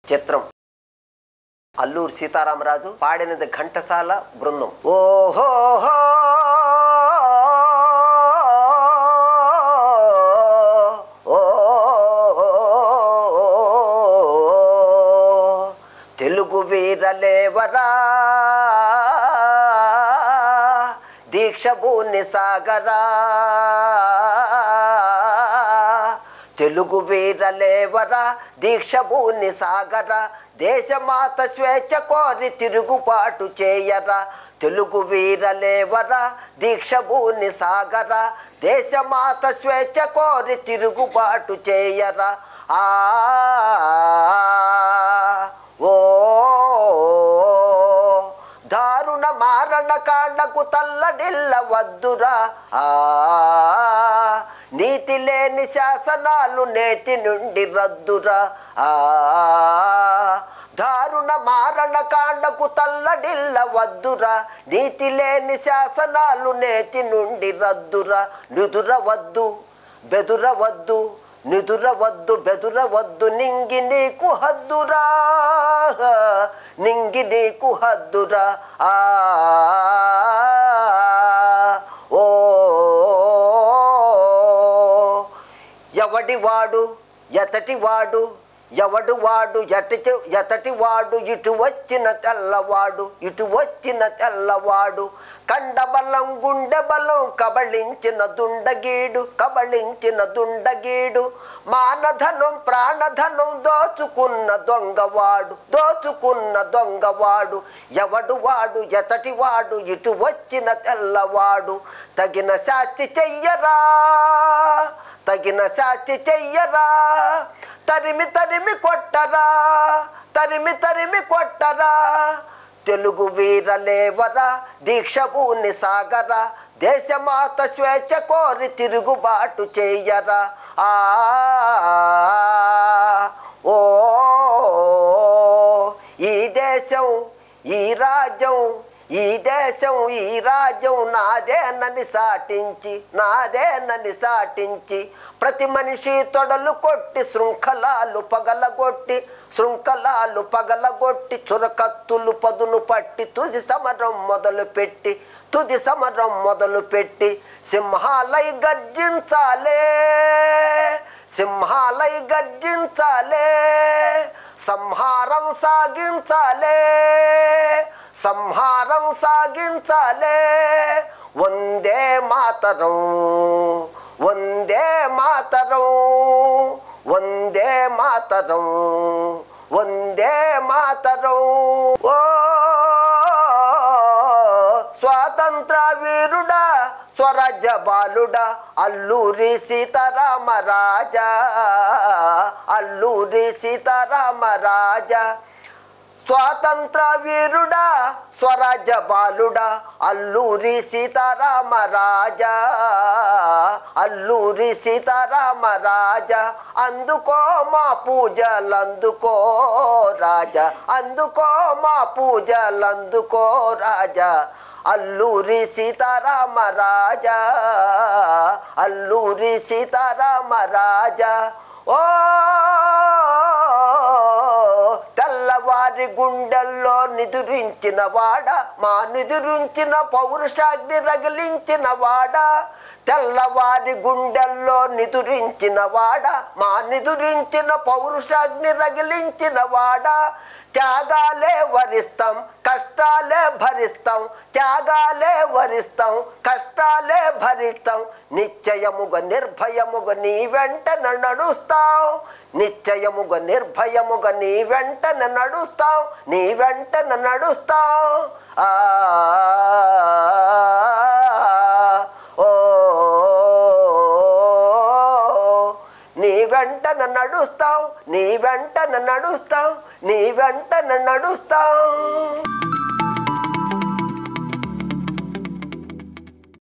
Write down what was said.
చిత్రం అల్లూరి సీతారామరాజు పాడినది ఘంటసాల బృందం. ఓహో తెలుగు వీరలేవరా దీక్ష భూని సాగరా, తెలుగు వీరలేవరా దీక్ష భూని సాగరా, దేశమాత స్వేచ్ఛ కోరి తిరుగుబాటు చేయరా. తెలుగు వీరలేవరా దీక్ష భూని సాగరా, దేశమాత స్వేచ్ఛ కోరి తిరుగుబాటు చేయరా. ఓ దారుణ మారణ కాండకు తల్లడిల్ల వద్దురా, నీతి లేని శాసనాలు నేటి నుండి రద్దురా. దారుణ మారణ కాండకు తల్లడిల్ల వద్దురా, నీతి లేని శాసనాలు నేటి నుండి రద్దురా. నిదురవద్దు బెదురవద్దు, నిదురవద్దు బెదురవద్దు, నింగి నీకు హద్దురా, నింగి నీకు హద్దురా. ఓ ఎవడివాడు ఎతటివాడు, ఎవడువాడు ఎతటివాడు, ఇటు వచ్చిన తెల్లవాడు, ఇటు వచ్చిన తెల్లవాడు, కండబలం గుండె బలం కబళించిన దుండగీడు, కబళించిన దుండగీడు, మానధనం ప్రాణధనం దోచుకున్న దొంగవాడు, దోచుకున్న దొంగవాడు, ఎవడువాడు ఎతటివాడు, ఇటు వచ్చిన తెల్లవాడు. తగిన శాస్తి చెయ్యరా, తగిన శాస్తి చెయ్యరా, తరిమి తరిమి కొట్టరా, తరిమి తరిమి కొట్టరా. తెలుగు వీరలేవరా దీక్ష భూని సాగరా, దేశమాత స్వేచ్ఛ కోరి తిరుగుబాటు చేయరా. ఓ ఈ దేశం ఈ రాజ్యం, ఈ దేశం ఈ రాజ్యం నాదేనని సాటించి, నాదేనని సాటించి, ప్రతి మనిషి తొడలు కొట్టి శృంఖలాలు పగలగొట్టి, శృంఖలాలు పగలగొట్టి, చురకత్తులు పదును పట్టి, తుది సమరం మొదలుపెట్టి, తుది సమరం మొదలుపెట్టి, సింహాలై గర్జించాలే, సింహాలై గర్జించాలే, సంహారం సాగించాలే, సంహారం సాగించాలే. వందే మాతరం, వందే మాతరం, వందే మాతరం, వందే మాతరం. ఓ స్వాతంత్ర వీరుడా స్వరాజ్య బాలుడా అల్లూరి సీతారామరాజా, అల్లూరి సీతారామరాజా. స్వాతంత్ర వీరుడా స్వరాజ్య బాలుడా అల్లూరి సీతారామరాజా, అల్లూరి సీతారామరాజా. అందుకో మా పూజలందుకో రాజా, అందుకో మా పూజలందుకో రాజా. అల్లూరి సీతారామరాజా, అల్లూరి సీతారామరాజా. ఓ తెల్లవారి గుండెల్లో నిదురించిన వాడ, మా నిదురించిన పౌరుషాగ్ని రగిలించిన వాడ, తెల్లవారి గుండెల్లో నిదురించిన వాడ, మా నిదురించిన పౌరుషాగ్ని రగిలించిన వాడ. త్యాగాలే వరిస్తాం కష్టాలే భరిస్తాం, త్యాగాలే వరిస్తాం కష్టాలే భరిస్తాం, నిశ్చయముగా నిర్భయముగా నీ వెంటన నడుస్తాం, నిశ్చయముగా నిర్భయముగా నీ వెంటన నడుస్తాం, నీ వెంటన నడుస్తాం. ఓ నీ వెంటన నడుస్తాం, నీ వెంటన నడుస్తాం, నీ వెంటన నడుస్తాం.